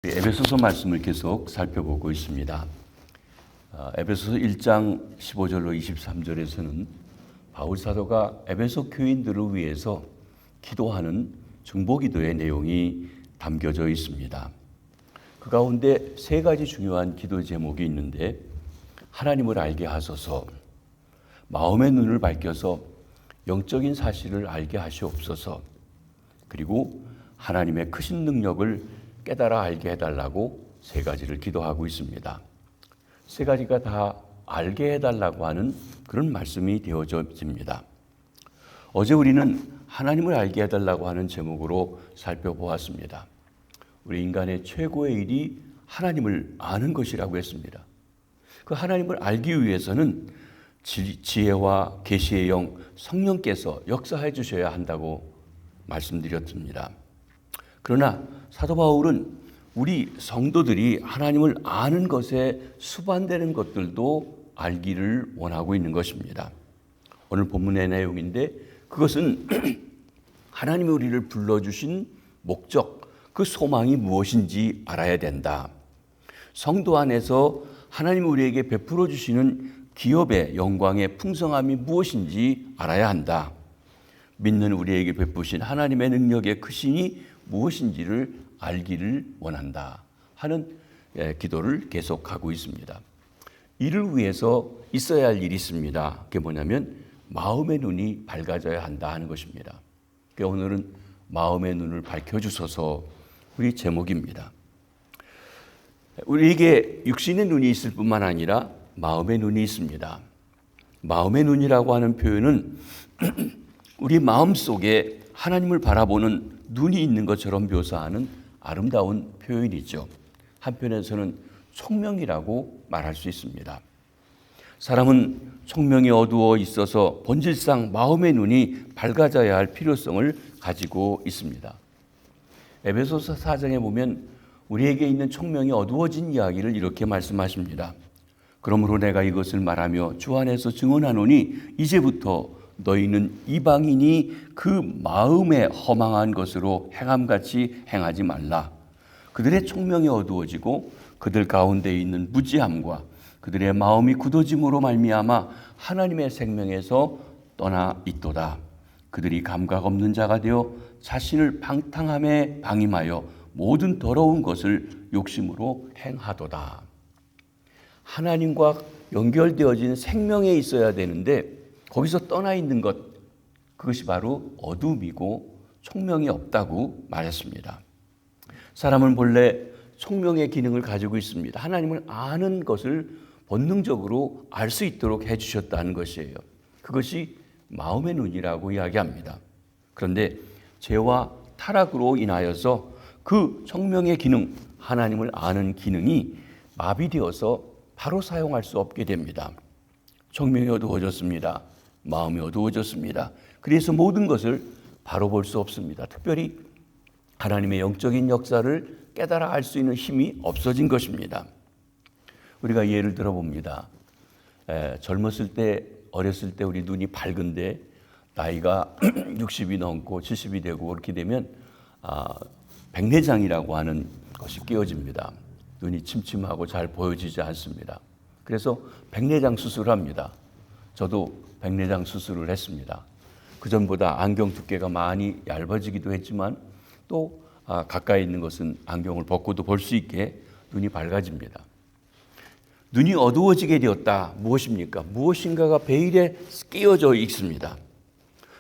에베소서 말씀을 계속 살펴보고 있습니다. 에베소서 1장 15절로 23절에서는 바울 사도가 에베소 교인들을 위해서 기도하는 중보기도의 내용이 담겨져 있습니다. 그 가운데 세 가지 중요한 기도 제목이 있는데, 하나님을 알게 하소서, 마음의 눈을 밝혀서 영적인 사실을 알게 하시옵소서, 그리고 하나님의 크신 능력을 깨달아 알게 해달라고 세 가지를 기도하고 있습니다. 세 가지가 다 알게 해달라고 하는 그런 말씀이 되어집니다. 어제 우리는 하나님을 알게 해달라고 하는 제목으로 살펴보았습니다. 우리 인간의 최고의 일이 하나님을 아는 것이라고 했습니다. 그 하나님을 알기 위해서는 지혜와 계시의 영 성령께서 역사해 주셔야 한다고 말씀드렸습니다. 그러나 사도 바울은 우리 성도들이 하나님을 아는 것에 수반되는 것들도 알기를 원하고 있는 것입니다. 오늘 본문의 내용인데, 그것은 하나님이 우리를 불러주신 목적, 그 소망이 무엇인지 알아야 된다. 성도 안에서 하나님이 우리에게 베풀어 주시는 기업의 영광의 풍성함이 무엇인지 알아야 한다. 믿는 우리에게 베푸신 하나님의 능력의 크신이 무엇인지를 알기를 원한다 하는 기도를 계속하고 있습니다. 이를 위해서 있어야 할 일이 있습니다. 그게 뭐냐면 마음의 눈이 밝아져야 한다 하는 것입니다. 오늘은 마음의 눈을 밝혀주소서 우리 제목입니다. 우리에게 육신의 눈이 있을 뿐만 아니라 마음의 눈이 있습니다. 마음의 눈이라고 하는 표현은 우리 마음 속에 하나님을 바라보는 눈이 있는 것처럼 묘사하는 아름다운 표현이죠. 한편에서는 총명이라고 말할 수 있습니다. 사람은 총명이 어두워 있어서 본질상 마음의 눈이 밝아져야 할 필요성을 가지고 있습니다. 에베소서 4장에 보면 우리에게 있는 총명이 어두워진 이야기를 이렇게 말씀하십니다. 그러므로 내가 이것을 말하며 주 안에서 증언하노니 이제부터 너희는 이방인이 그 마음에 허망한 것으로 행함같이 행하지 말라. 그들의 총명이 어두워지고 그들 가운데 있는 무지함과 그들의 마음이 굳어짐으로 말미암아 하나님의 생명에서 떠나 있도다. 그들이 감각 없는 자가 되어 자신을 방탕함에 방임하여 모든 더러운 것을 욕심으로 행하도다. 하나님과 연결되어진 생명에 있어야 되는데 거기서 떠나 있는 것, 그것이 바로 어둠이고 총명이 없다고 말했습니다. 사람은 본래 총명의 기능을 가지고 있습니다. 하나님을 아는 것을 본능적으로 알 수 있도록 해주셨다는 것이에요. 그것이 마음의 눈이라고 이야기합니다. 그런데 죄와 타락으로 인하여서 그 총명의 기능, 하나님을 아는 기능이 마비되어서 바로 사용할 수 없게 됩니다. 총명이 어두워졌습니다. 마음이 어두워졌습니다. 그래서 모든 것을 바로 볼 수 없습니다. 특별히 하나님의 영적인 역사를 깨달아 알 수 있는 힘이 없어진 것입니다. 우리가 예를 들어봅니다. 젊었을 때, 어렸을 때 우리 눈이 밝은데 나이가 60이 넘고 70이 되고 그렇게 되면 백내장이라고 하는 것이 끼어집니다. 눈이 침침하고 잘 보여지지 않습니다. 그래서 백내장 수술을 합니다. 저도 백내장 수술을 했습니다. 그전보다 안경 두께가 많이 얇아지기도 했지만 또 가까이 있는 것은 안경을 벗고도 볼 수 있게 눈이 밝아집니다. 눈이 어두워지게 되었다. 무엇입니까? 무엇인가가 베일에 끼어져 있습니다.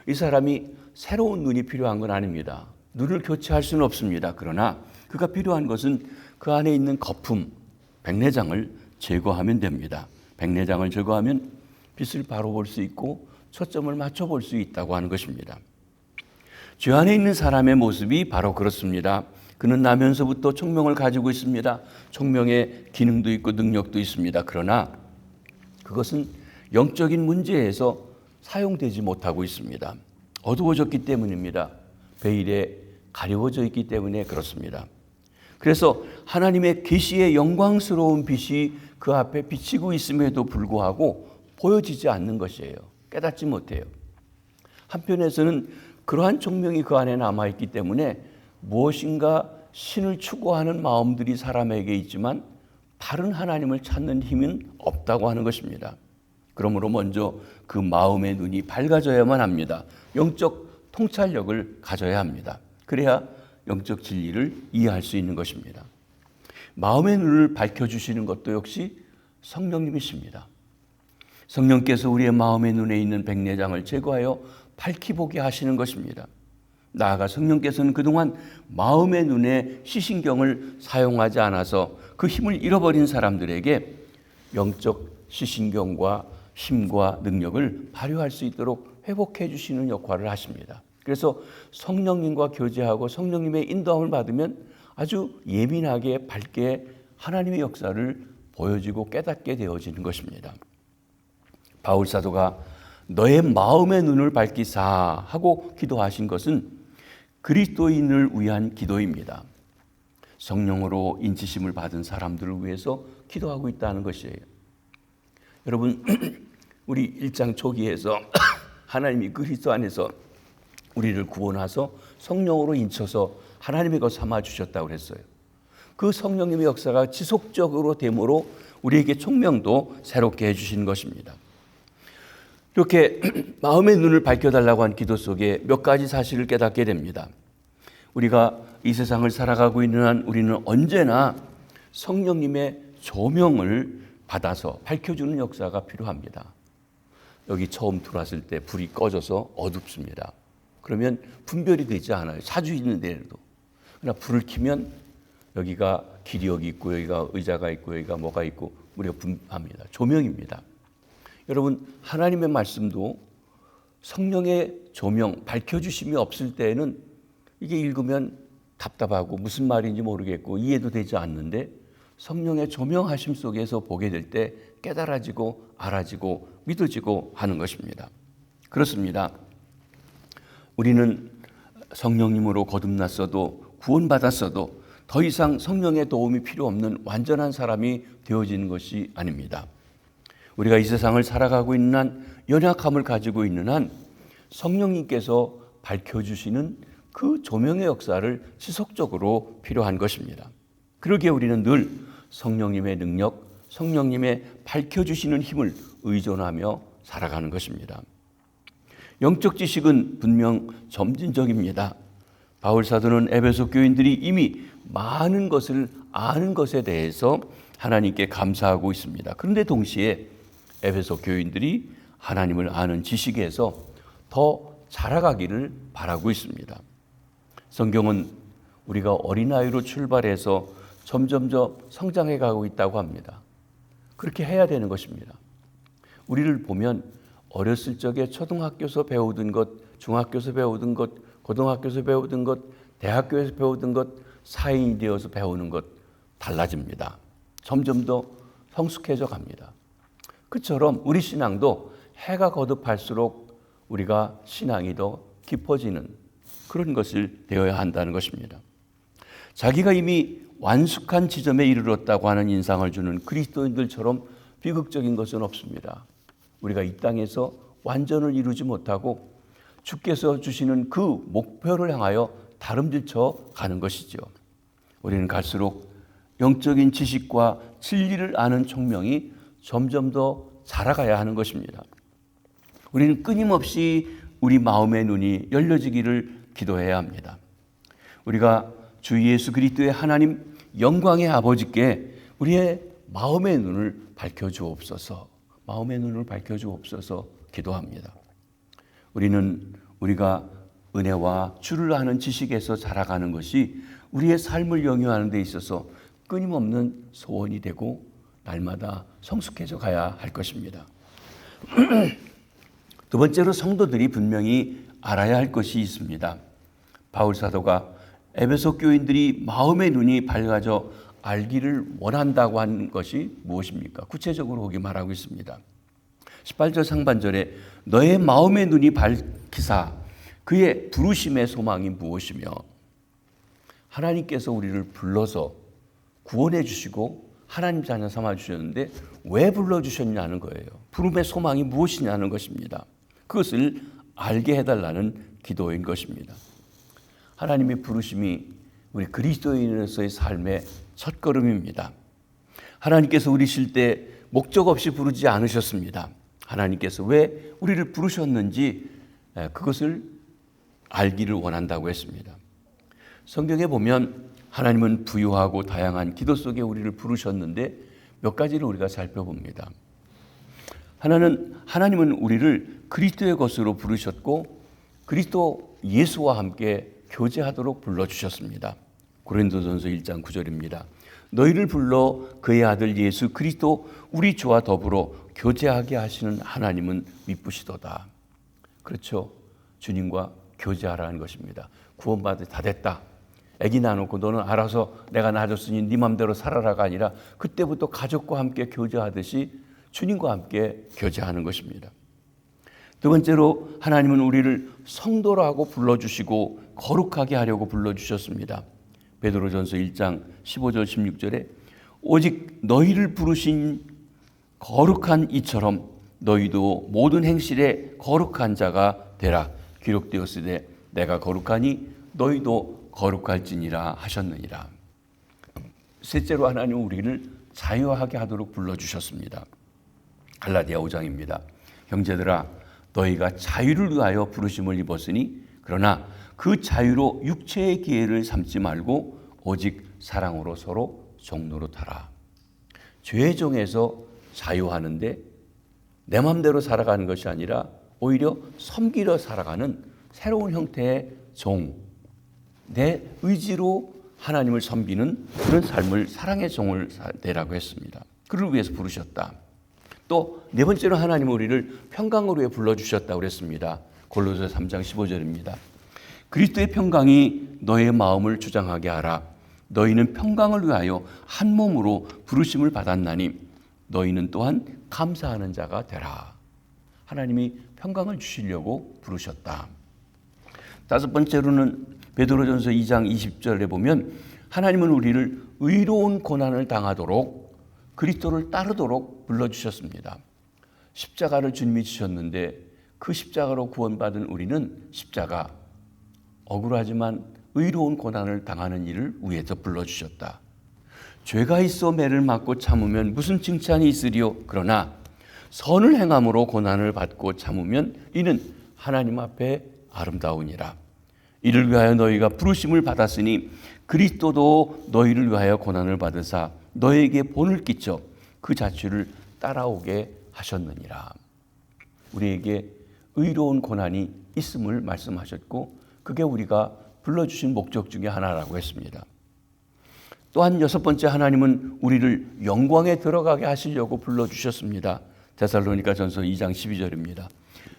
이 사람이 새로운 눈이 필요한 건 아닙니다. 눈을 교체할 수는 없습니다. 그러나 그가 필요한 것은 그 안에 있는 거품, 백내장을 제거하면 됩니다. 백내장을 제거하면 빛을 바로 볼 수 있고 초점을 맞춰 볼 수 있다고 하는 것입니다. 죄 안에 있는 사람의 모습이 바로 그렇습니다. 그는 나면서부터 총명을 가지고 있습니다. 총명의 기능도 있고 능력도 있습니다. 그러나 그것은 영적인 문제에서 사용되지 못하고 있습니다. 어두워졌기 때문입니다. 베일에 가려워져 있기 때문에 그렇습니다. 그래서 하나님의 계시의 영광스러운 빛이 그 앞에 비치고 있음에도 불구하고 보여지지 않는 것이에요. 깨닫지 못해요. 한편에서는 그러한 총명이 그 안에 남아있기 때문에 무엇인가 신을 추구하는 마음들이 사람에게 있지만 바른 하나님을 찾는 힘은 없다고 하는 것입니다. 그러므로 먼저 그 마음의 눈이 밝아져야만 합니다. 영적 통찰력을 가져야 합니다. 그래야 영적 진리를 이해할 수 있는 것입니다. 마음의 눈을 밝혀주시는 것도 역시 성령님이십니다. 성령께서 우리의 마음의 눈에 있는 백내장을 제거하여 밝히 보게 하시는 것입니다. 나아가 성령께서는 그동안 마음의 눈에 시신경을 사용하지 않아서 그 힘을 잃어버린 사람들에게 영적 시신경과 힘과 능력을 발휘할 수 있도록 회복해 주시는 역할을 하십니다. 그래서 성령님과 교제하고 성령님의 인도함을 받으면 아주 예민하게 밝게 하나님의 역사를 보여지고 깨닫게 되어지는 것입니다. 바울 사도가 너의 마음의 눈을 밝히사 하고 기도하신 것은 그리스도인을 위한 기도입니다. 성령으로 인치심을 받은 사람들을 위해서 기도하고 있다는 것이에요. 여러분, 우리 1장 초기에서 하나님이 그리스도 안에서 우리를 구원하셔서 성령으로 인쳐서 하나님의 것 삼아 주셨다고 그랬어요. 그 성령님의 역사가 지속적으로 됨으로 우리에게 총명도 새롭게 해주신 것입니다. 이렇게 마음의 눈을 밝혀달라고 한 기도 속에 몇 가지 사실을 깨닫게 됩니다. 우리가 이 세상을 살아가고 있는 한 우리는 언제나 성령님의 조명을 받아서 밝혀주는 역사가 필요합니다. 여기 처음 들어왔을 때 불이 꺼져서 어둡습니다. 그러면 분별이 되지 않아요. 사주 있는 데에도. 그러나 불을 켜면 여기가 길이 여기 있고 여기가 의자가 있고 여기가 뭐가 있고 우리가 분합니다. 조명입니다. 여러분, 하나님의 말씀도 성령의 조명, 밝혀주심이 없을 때에는 이게 읽으면 답답하고 무슨 말인지 모르겠고 이해도 되지 않는데 성령의 조명하심 속에서 보게 될 때 깨달아지고 알아지고 믿어지고 하는 것입니다. 그렇습니다. 우리는 성령님으로 거듭났어도 구원받았어도 더 이상 성령의 도움이 필요 없는 완전한 사람이 되어지는 것이 아닙니다. 우리가 이 세상을 살아가고 있는 한 연약함을 가지고 있는 한 성령님께서 밝혀주시는 그 조명의 역사를 지속적으로 필요한 것입니다. 그러기에 우리는 늘 성령님의 능력, 성령님의 밝혀주시는 힘을 의존하며 살아가는 것입니다. 영적 지식은 분명 점진적입니다. 바울 사도는 에베소 교인들이 이미 많은 것을 아는 것에 대해서 하나님께 감사하고 있습니다. 그런데 동시에 에베소 교인들이 하나님을 아는 지식에서 더 자라가기를 바라고 있습니다. 성경은 우리가 어린아이로 출발해서 점점 성장해 가고 있다고 합니다. 그렇게 해야 되는 것입니다. 우리를 보면 어렸을 적에 초등학교에서 배우던 것, 중학교에서 배우던 것, 고등학교에서 배우던 것, 대학교에서 배우던 것, 사인이 되어서 배우는 것 달라집니다. 점점 더 성숙해져 갑니다. 그처럼 우리 신앙도 해가 거듭할수록 우리가 신앙이 더 깊어지는 그런 것을 되어야 한다는 것입니다. 자기가 이미 완숙한 지점에 이르렀다고 하는 인상을 주는 그리스도인들처럼 비극적인 것은 없습니다. 우리가 이 땅에서 완전을 이루지 못하고 주께서 주시는 그 목표를 향하여 다름질쳐 가는 것이죠. 우리는 갈수록 영적인 지식과 진리를 아는 총명이 점점 더 자라가야 하는 것입니다. 우리는 끊임없이 우리 마음의 눈이 열려지기를 기도해야 합니다. 우리가 주 예수 그리스도의 하나님 영광의 아버지께 우리의 마음의 눈을 밝혀주옵소서, 마음의 눈을 밝혀주옵소서 기도합니다. 우리는 우리가 은혜와 주를 아는 지식에서 자라가는 것이 우리의 삶을 영위하는 데 있어서 끊임없는 소원이 되고 날마다 성숙해져 가야 할 것입니다. 두 번째로 성도들이 분명히 알아야 할 것이 있습니다. 바울 사도가 에베소 교인들이 마음의 눈이 밝아져 알기를 원한다고 한 것이 무엇입니까? 구체적으로 거기 말하고 있습니다. 18절 상반절에 너의 마음의 눈이 밝히사 그의 부르심의 소망이 무엇이며, 하나님께서 우리를 불러서 구원해 주시고 하나님 자녀 삼아 주셨는데 왜 불러주셨냐는 거예요. 부름의 소망이 무엇이냐는 것입니다. 그것을 알게 해달라는 기도인 것입니다. 하나님의 부르심이 우리 그리스도인으로서의 삶의 첫걸음입니다. 하나님께서 우리실 때 목적 없이 부르지 않으셨습니다. 하나님께서 왜 우리를 부르셨는지 그것을 알기를 원한다고 했습니다. 성경에 보면 하나님은 부유하고 다양한 기도 속에 우리를 부르셨는데 몇 가지를 우리가 살펴봅니다. 하나님은 우리를 그리스도의 것으로 부르셨고 그리스도 예수와 함께 교제하도록 불러주셨습니다. 고린도전서 1장 9절입니다. 너희를 불러 그의 아들 예수 그리스도 우리 주와 더불어 교제하게 하시는 하나님은 미쁘시도다. 그렇죠. 주님과 교제하라는 것입니다. 구원받아 다 됐다. 아기 낳아놓고 너는 알아서 내가 낳아줬으니 네 맘대로 살아라가 아니라 그때부터 가족과 함께 교제하듯이 주님과 함께 교제하는 것입니다. 두 번째로 하나님은 우리를 성도라고 불러주시고 거룩하게 하려고 불러주셨습니다. 베드로전서 1장 15절 16절에 오직 너희를 부르신 거룩한 이처럼 너희도 모든 행실에 거룩한 자가 되라. 기록되었으되 내가 거룩하니 너희도 거룩할지니라 하셨느니라. 셋째로 하나님은 우리를 자유하게 하도록 불러주셨습니다. 갈라디아 5장입니다. 형제들아 너희가 자유를 위하여 부르심을 입었으니 그러나 그 자유로 육체의 기회를 삼지 말고 오직 사랑으로 서로 종노릇하라. 죄의 종에서 자유하는데 내 마음대로 살아가는 것이 아니라 오히려 섬기려 살아가는 새로운 형태의 종, 내 의지로 하나님을 섬기는 그런 삶을 사랑의 종을 되라고 했습니다. 그를 위해서 부르셨다. 또 네 번째로 하나님은 우리를 평강을 위해 불러주셨다고 그랬습니다. 골로새 3장 15절입니다. 그리스도의 평강이 너의 마음을 주장하게 하라. 너희는 평강을 위하여 한 몸으로 부르심을 받았나니 너희는 또한 감사하는 자가 되라. 하나님이 평강을 주시려고 부르셨다. 다섯 번째로는 베드로전서 2장 20절에 보면 하나님은 우리를 의로운 고난을 당하도록 그리스도를 따르도록 불러주셨습니다. 십자가를 주님이 지셨는데 그 십자가로 구원받은 우리는 십자가, 억울하지만 의로운 고난을 당하는 일을 위해서 불러주셨다. 죄가 있어 매를 맞고 참으면 무슨 칭찬이 있으리요? 그러나 선을 행함으로 고난을 받고 참으면 이는 하나님 앞에 아름다우니라. 이를 위하여 너희가 부르심을 받았으니 그리스도도 너희를 위하여 고난을 받으사 너에게 본을 끼쳐 그 자취를 따라오게 하셨느니라. 우리에게 의로운 고난이 있음을 말씀하셨고 그게 우리가 불러주신 목적 중에 하나라고 했습니다. 또한 여섯 번째 하나님은 우리를 영광에 들어가게 하시려고 불러주셨습니다. 데살로니가 전서 2장 12절입니다.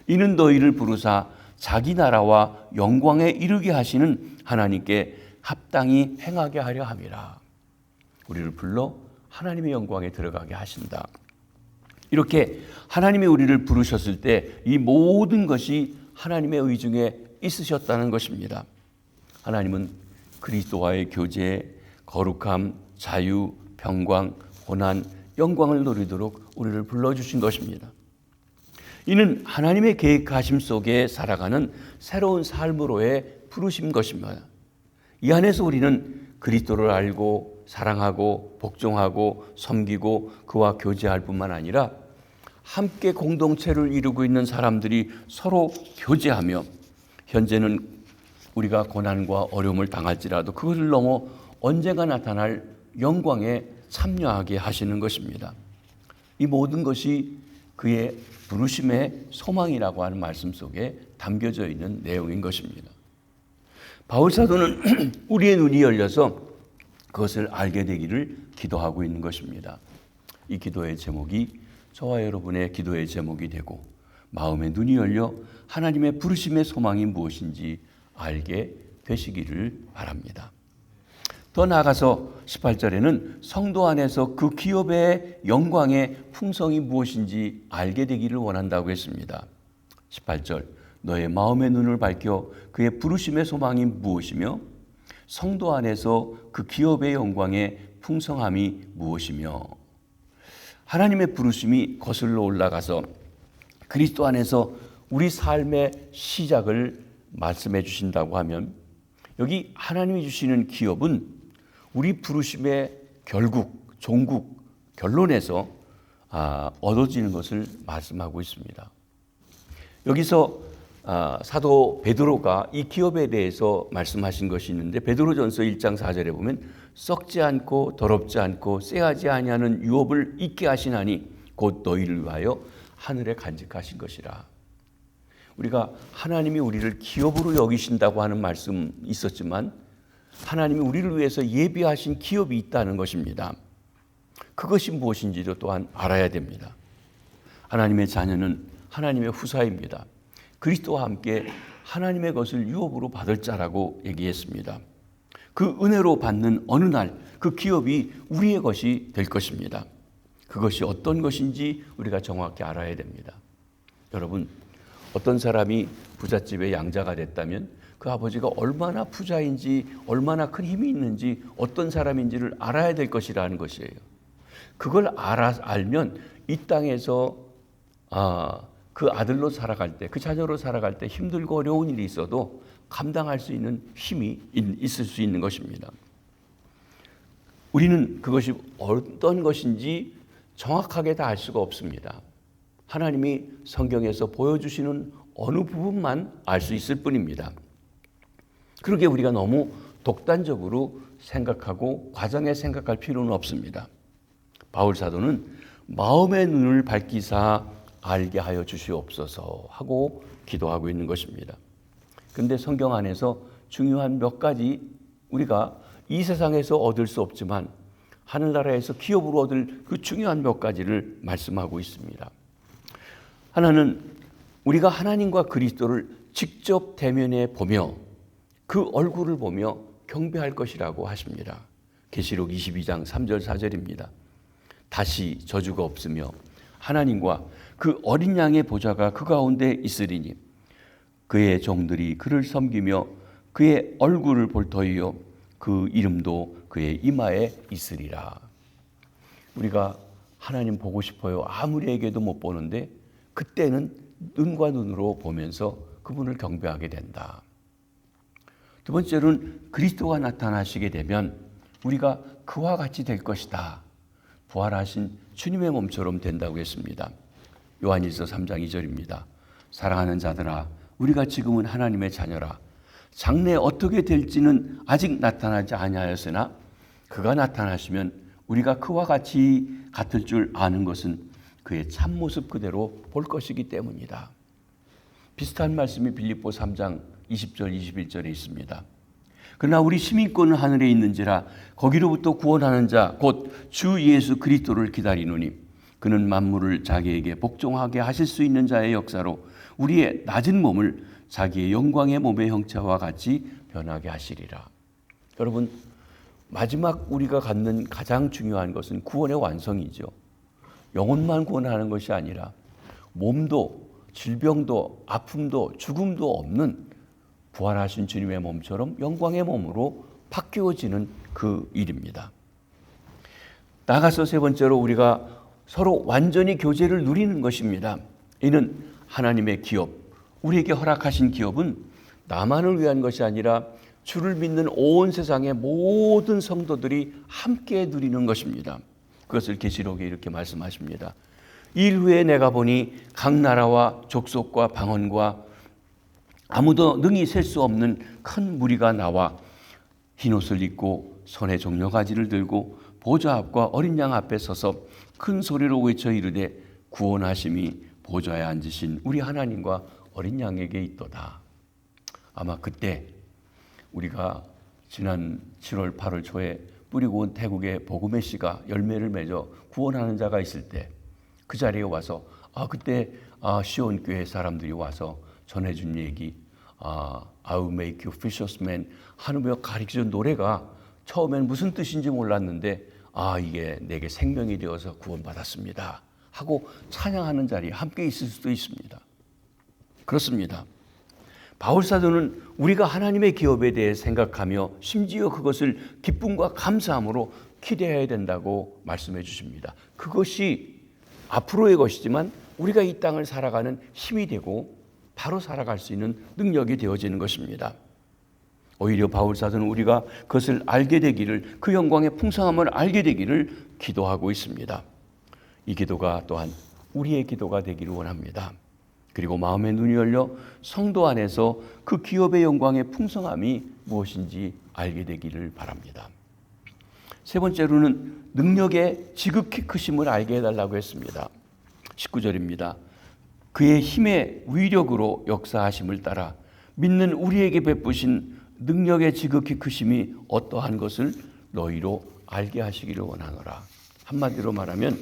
이는 너희를 부르사 자기 나라와 영광에 이르게 하시는 하나님께 합당히 행하게 하려 함이라. 우리를 불러 하나님의 영광에 들어가게 하신다. 이렇게 하나님이 우리를 부르셨을 때 이 모든 것이 하나님의 의중에 있으셨다는 것입니다. 하나님은 그리스도와의 교제, 거룩함, 자유, 평강, 고난, 영광을 누리도록 우리를 불러주신 것입니다. 이는 하나님의 계획하심 속에 살아가는 새로운 삶으로의 부르심 것입니다. 이 안에서 우리는 그리스도를 알고 사랑하고 복종하고 섬기고 그와 교제할 뿐만 아니라 함께 공동체를 이루고 있는 사람들이 서로 교제하며 현재는 우리가 고난과 어려움을 당할지라도 그것을 넘어 언젠가 나타날 영광에 참여하게 하시는 것입니다. 이 모든 것이 그의 부르심의 소망이라고 하는 말씀 속에 담겨져 있는 내용인 것입니다. 바울 사도는 우리의 눈이 열려서 그것을 알게 되기를 기도하고 있는 것입니다. 이 기도의 제목이 저와 여러분의 기도의 제목이 되고 마음의 눈이 열려 하나님의 부르심의 소망이 무엇인지 알게 되시기를 바랍니다. 더 나아가서 18절에는 성도 안에서 그 기업의 영광의 풍성이 무엇인지 알게 되기를 원한다고 했습니다. 18절 너의 마음의 눈을 밝혀 그의 부르심의 소망이 무엇이며 성도 안에서 그 기업의 영광의 풍성함이 무엇이며 하나님의 부르심이 거슬러 올라가서 그리스도 안에서 우리 삶의 시작을 말씀해 주신다고 하면 여기 하나님이 주시는 기업은 우리 부르심의 결국, 종국, 결론에서 얻어지는 것을 말씀하고 있습니다. 여기서 사도 베드로가 이 기업에 대해서 말씀하신 것이 있는데, 베드로전서 1장 4절에 보면 썩지 않고 더럽지 않고 쎄하지 아니하는 유업을 잊게 하시나니 곧 너희를 위하여 하늘에 간직하신 것이라. 우리가 하나님이 우리를 기업으로 여기신다고 하는 말씀 있었지만, 하나님이 우리를 위해서 예비하신 기업이 있다는 것입니다. 그것이 무엇인지도 또한 알아야 됩니다. 하나님의 자녀는 하나님의 후사입니다. 그리스도와 함께 하나님의 것을 유업으로 받을 자라고 얘기했습니다. 그 은혜로 받는 어느 날 그 기업이 우리의 것이 될 것입니다. 그것이 어떤 것인지 우리가 정확히 알아야 됩니다. 여러분, 어떤 사람이 부잣집의 양자가 됐다면 그 아버지가 얼마나 부자인지, 얼마나 큰 힘이 있는지, 어떤 사람인지를 알아야 될 것이라는 것이에요. 그걸 알면 이 땅에서 그 아들로 살아갈 때, 그 자녀로 살아갈 때 힘들고 어려운 일이 있어도 감당할 수 있는 힘이 있을 수 있는 것입니다. 우리는 그것이 어떤 것인지 정확하게 다 알 수가 없습니다. 하나님이 성경에서 보여주시는 어느 부분만 알 수 있을 뿐입니다. 그러게 우리가 너무 독단적으로 생각하고 과장해 생각할 필요는 없습니다. 바울 사도는 마음의 눈을 밝히사 알게 하여 주시옵소서 하고 기도하고 있는 것입니다. 그런데 성경 안에서 중요한 몇 가지, 우리가 이 세상에서 얻을 수 없지만 하늘나라에서 기업으로 얻을 그 중요한 몇 가지를 말씀하고 있습니다. 하나는 우리가 하나님과 그리스도를 직접 대면해 보며 그 얼굴을 보며 경배할 것이라고 하십니다. 계시록 22장 3절 4절입니다. 다시 저주가 없으며 하나님과 그 어린 양의 보좌가 그 가운데 있으리니 그의 종들이 그를 섬기며 그의 얼굴을 볼 터이요 그 이름도 그의 이마에 있으리라. 우리가 하나님 보고 싶어요. 아무리 얘기해도 못 보는데 그때는 눈과 눈으로 보면서 그분을 경배하게 된다. 두 번째로는 그리스도가 나타나시게 되면 우리가 그와 같이 될 것이다. 부활하신 주님의 몸처럼 된다고 했습니다. 요한일서 3장 2절입니다. 사랑하는 자들아, 우리가 지금은 하나님의 자녀라. 장래에 어떻게 될지는 아직 나타나지 아니하였으나 그가 나타나시면 우리가 그와 같이 같을 줄 아는 것은 그의 참모습 그대로 볼 것이기 때문이다. 비슷한 말씀이 빌립보 3장 20절 21절에 있습니다. 그러나 우리 시민권은 하늘에 있는지라 거기로부터 구원하는 자 곧 주 예수 그리스도를 기다리노니 그는 만물을 자기에게 복종하게 하실 수 있는 자의 역사로 우리의 낮은 몸을 자기의 영광의 몸의 형체와 같이 변하게 하시리라. 여러분, 마지막 우리가 갖는 가장 중요한 것은 구원의 완성이죠. 영혼만 구원하는 것이 아니라 몸도 질병도 아픔도 죽음도 없는 부활하신 주님의 몸처럼 영광의 몸으로 바뀌어지는 그 일입니다. 나아가서 세 번째로 우리가 서로 완전히 교제를 누리는 것입니다. 이는 하나님의 기업, 우리에게 허락하신 기업은 나만을 위한 것이 아니라 주를 믿는 온 세상의 모든 성도들이 함께 누리는 것입니다. 그것을 계시록에 이렇게 말씀하십니다. 일 후에 내가 보니 각 나라와 족속과 방언과 아무도 능히 셀 수 없는 큰 무리가 나와 흰옷을 입고 손에 종려가지를 들고 보좌 앞과 어린 양 앞에 서서 큰 소리로 외쳐 이르되 구원하심이 보좌에 앉으신 우리 하나님과 어린 양에게 있도다. 아마 그때 우리가 지난 7월 8월 초에 뿌리고 온 태국의 복음의 씨가 열매를 맺어 구원하는 자가 있을 때 그 자리에 와서 그때 시온 교회 사람들이 와서 전해준 얘기, I will make you fishermen 하며 가르쳐준 노래가 처음엔 무슨 뜻인지 몰랐는데 이게 내게 생명이 되어서 구원받았습니다 하고 찬양하는 자리에 함께 있을 수도 있습니다. 그렇습니다. 바울 사도는 우리가 하나님의 기업에 대해 생각하며 심지어 그것을 기쁨과 감사함으로 기대해야 된다고 말씀해 주십니다. 그것이 앞으로의 것이지만 우리가 이 땅을 살아가는 힘이 되고 바로 살아갈 수 있는 능력이 되어지는 것입니다. 오히려 바울 사도는 우리가 그것을 알게 되기를, 그 영광의 풍성함을 알게 되기를 기도하고 있습니다. 이 기도가 또한 우리의 기도가 되기를 원합니다. 그리고 마음의 눈이 열려 성도 안에서 그 기업의 영광의 풍성함이 무엇인지 알게 되기를 바랍니다. 세 번째로는 능력의 지극히 크심을 알게 해달라고 했습니다. 19절입니다. 그의 힘의 위력으로 역사하심을 따라 믿는 우리에게 베푸신 능력의 지극히 크심이 어떠한 것을 너희로 알게 하시기를 원하노라. 한마디로 말하면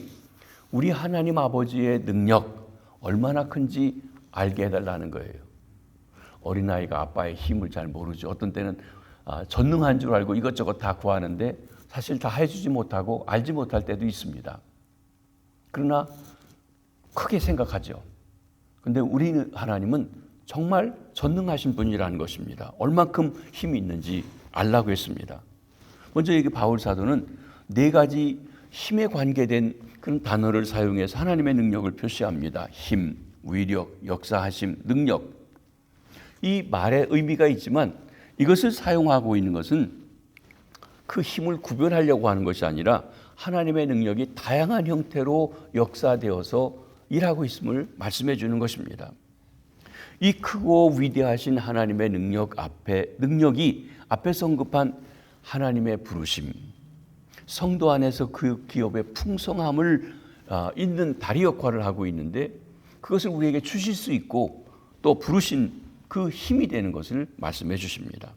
우리 하나님 아버지의 능력 얼마나 큰지 알게 해달라는 거예요. 어린아이가 아빠의 힘을 잘 모르죠. 어떤 때는 전능한 줄 알고 이것저것 다 구하는데 사실 다 해주지 못하고 알지 못할 때도 있습니다. 그러나 크게 생각하죠. 그런데 우리 하나님은 정말 전능하신 분이라는 것입니다. 얼만큼 힘이 있는지 알라고 했습니다. 먼저 여기 바울 사도는 네 가지 힘에 관계된 그런 단어를 사용해서 하나님의 능력을 표시합니다. 힘, 위력, 역사하심, 능력. 이 말에 의미가 있지만 이것을 사용하고 있는 것은 그 힘을 구별하려고 하는 것이 아니라 하나님의 능력이 다양한 형태로 역사되어서 일하고 있음을 말씀해 주는 것입니다. 이 크고 위대하신 하나님의 능력이 앞에 언급한 하나님의 부르심, 성도 안에서 그 기업의 풍성함을 잇는 다리 역할을 하고 있는데 그것을 우리에게 주실 수 있고 또 부르신 그 힘이 되는 것을 말씀해 주십니다.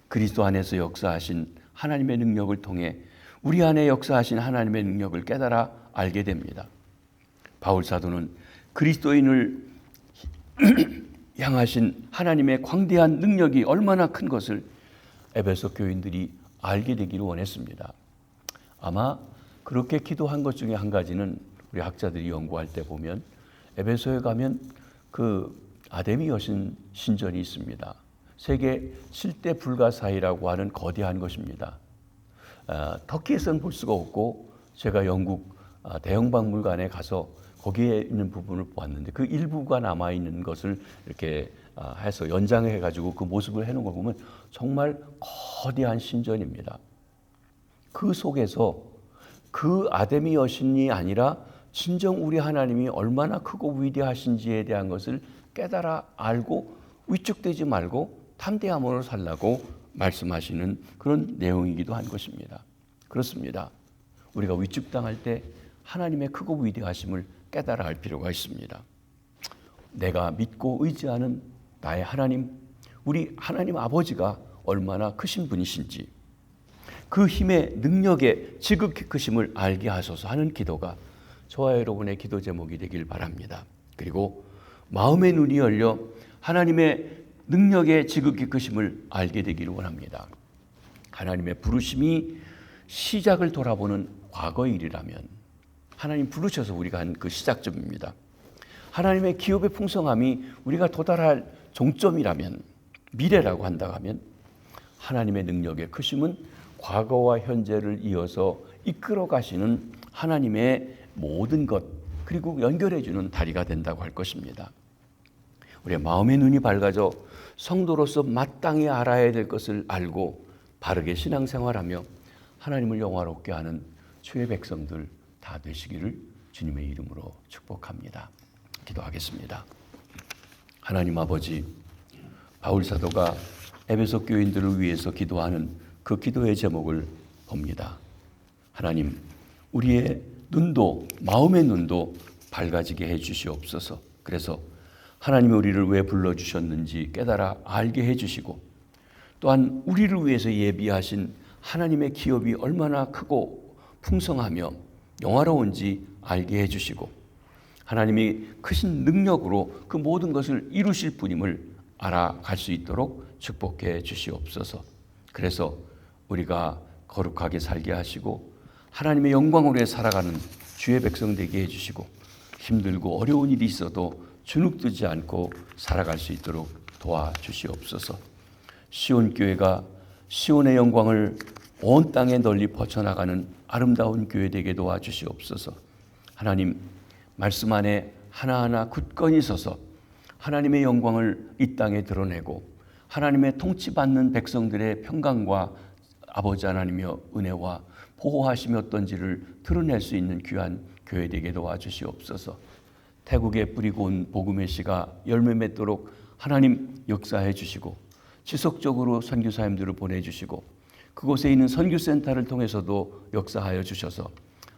그리스도 안에서 역사하신 하나님의 능력을 통해 우리 안에 역사하신 하나님의 능력을 깨달아 알게 됩니다. 바울 사도는 그리스도인을 향하신 하나님의 광대한 능력이 얼마나 큰 것을 에베소 교인들이 알게 되기를 원했습니다. 아마 그렇게 기도한 것 중에 한 가지는 우리 학자들이 연구할 때 보면 에베소에 가면 그 아데미 여신 신전이 있습니다. 세계 7대 불가사의라고 하는 거대한 것입니다. 터키에서는 볼 수가 없고 제가 영국 대형박물관에 가서 거기에 있는 부분을 보았는데 그 일부가 남아있는 것을 이렇게 해서 연장해가지고 그 모습을 해놓은 걸 보면 정말 거대한 신전입니다. 그 속에서 그 아데미 여신이 아니라 진정 우리 하나님이 얼마나 크고 위대하신지에 대한 것을 깨달아 알고 위축되지 말고 탐대함으로 살라고 말씀하시는 그런 내용이기도 한 것입니다. 그렇습니다. 우리가 위축당할 때 하나님의 크고 위대하심을 깨달아 알 필요가 있습니다. 내가 믿고 의지하는 나의 하나님, 우리 하나님 아버지가 얼마나 크신 분이신지 그 힘의 능력의 지극히 크심을 알게 하소서 하는 기도가 저와 여러분의 기도 제목이 되길 바랍니다. 그리고 마음의 눈이 열려 하나님의 능력의 지극히 크심을 알게 되기를 원합니다. 하나님의 부르심이 시작을 돌아보는 과거의 일이라면 하나님 부르셔서 우리가 한 그 시작점입니다. 하나님의 기업의 풍성함이 우리가 도달할 종점이라면 미래라고 한다고 하면 하나님의 능력의 크심은 과거와 현재를 이어서 이끌어 가시는 하나님의 모든 것 그리고 연결해 주는 다리가 된다고 할 것입니다. 우리의 마음의 눈이 밝아져 성도로서 마땅히 알아야 될 것을 알고 바르게 신앙생활하며 하나님을 영화롭게 하는 주의 백성들 다 되시기를 주님의 이름으로 축복합니다. 기도하겠습니다. 하나님 아버지, 바울 사도가 에베소 교인들을 위해서 기도하는 그 기도의 제목을 봅니다. 하나님, 우리의 눈도 마음의 눈도 밝아지게 해 주시옵소서. 그래서 하나님이 우리를 왜 불러주셨는지 깨달아 알게 해 주시고 또한 우리를 위해서 예비하신 하나님의 기업이 얼마나 크고 풍성하며 영화로운지 알게 해 주시고 하나님이 크신 능력으로 그 모든 것을 이루실 분임을 알아갈 수 있도록 축복해 주시옵소서. 그래서 우리가 거룩하게 살게 하시고 하나님의 영광으로 살아가는 주의 백성 되게 해주시고 힘들고 어려운 일이 있어도 주눅들지 않고 살아갈 수 있도록 도와주시옵소서. 시온교회가 시온의 영광을 온 땅에 널리 퍼쳐나가는 아름다운 교회 되게 도와주시옵소서. 하나님, 말씀 안에 하나하나 굳건히 서서 하나님의 영광을 이 땅에 드러내고 하나님의 통치받는 백성들의 평강과 아버지 하나님의 은혜와 보호하심이 어떤지를 드러낼 수 있는 귀한 교회 되게 도와주시옵소서. 태국에 뿌리고 온 복음의 씨가 열매 맺도록 하나님 역사해 주시고 지속적으로 선교사님들을 보내주시고 그곳에 있는 선교센터를 통해서도 역사하여 주셔서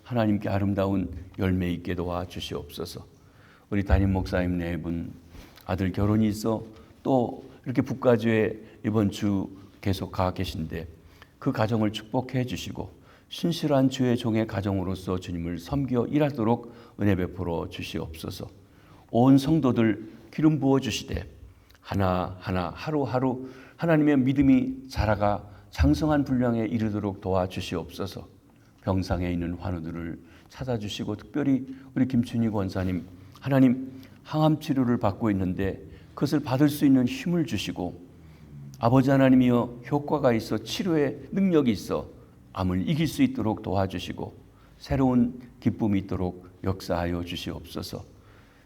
하나님께 아름다운 열매 있게 도와주시옵소서. 우리 담임 목사님 네 분 아들 결혼이 있어 또 이렇게 북가주에 이번 주 계속 가 계신데 그 가정을 축복해 주시고 신실한 주의 종의 가정으로서 주님을 섬겨 일하도록 은혜 베풀어 주시옵소서. 온 성도들 기름 부어 주시되 하나하나 하루하루 하나님의 믿음이 자라가 장성한 분량에 이르도록 도와주시옵소서. 병상에 있는 환우들을 찾아주시고 특별히 우리 김춘희 권사님 하나님 항암 치료를 받고 있는데 그것을 받을 수 있는 힘을 주시고 아버지 하나님이여 효과가 있어 치료의 능력이 있어 암을 이길 수 있도록 도와주시고 새로운 기쁨이 있도록 역사하여 주시옵소서.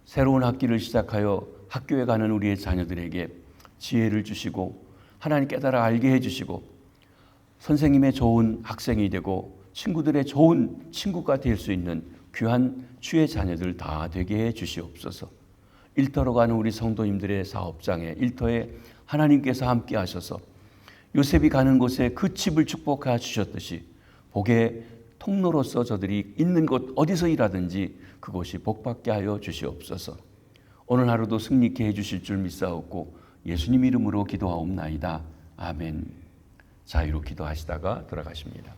새로운 학기를 시작하여 학교에 가는 우리의 자녀들에게 지혜를 주시고 하나님 깨달아 알게 해주시고 선생님의 좋은 학생이 되고 친구들의 좋은 친구가 될 수 있는 귀한 주의 자녀들 다 되게 해 주시옵소서. 일터로 가는 우리 성도님들의 사업장에 일터에 하나님께서 함께 하셔서 요셉이 가는 곳에 그 집을 축복해 주셨듯이 복의 통로로서 저들이 있는 곳 어디서 일하든지 그곳이 복받게 하여 주시옵소서. 오늘 하루도 승리케 해주실 줄 믿사옵고 예수님 이름으로 기도하옵나이다. 아멘. 자유로 기도하시다가 돌아가십니다.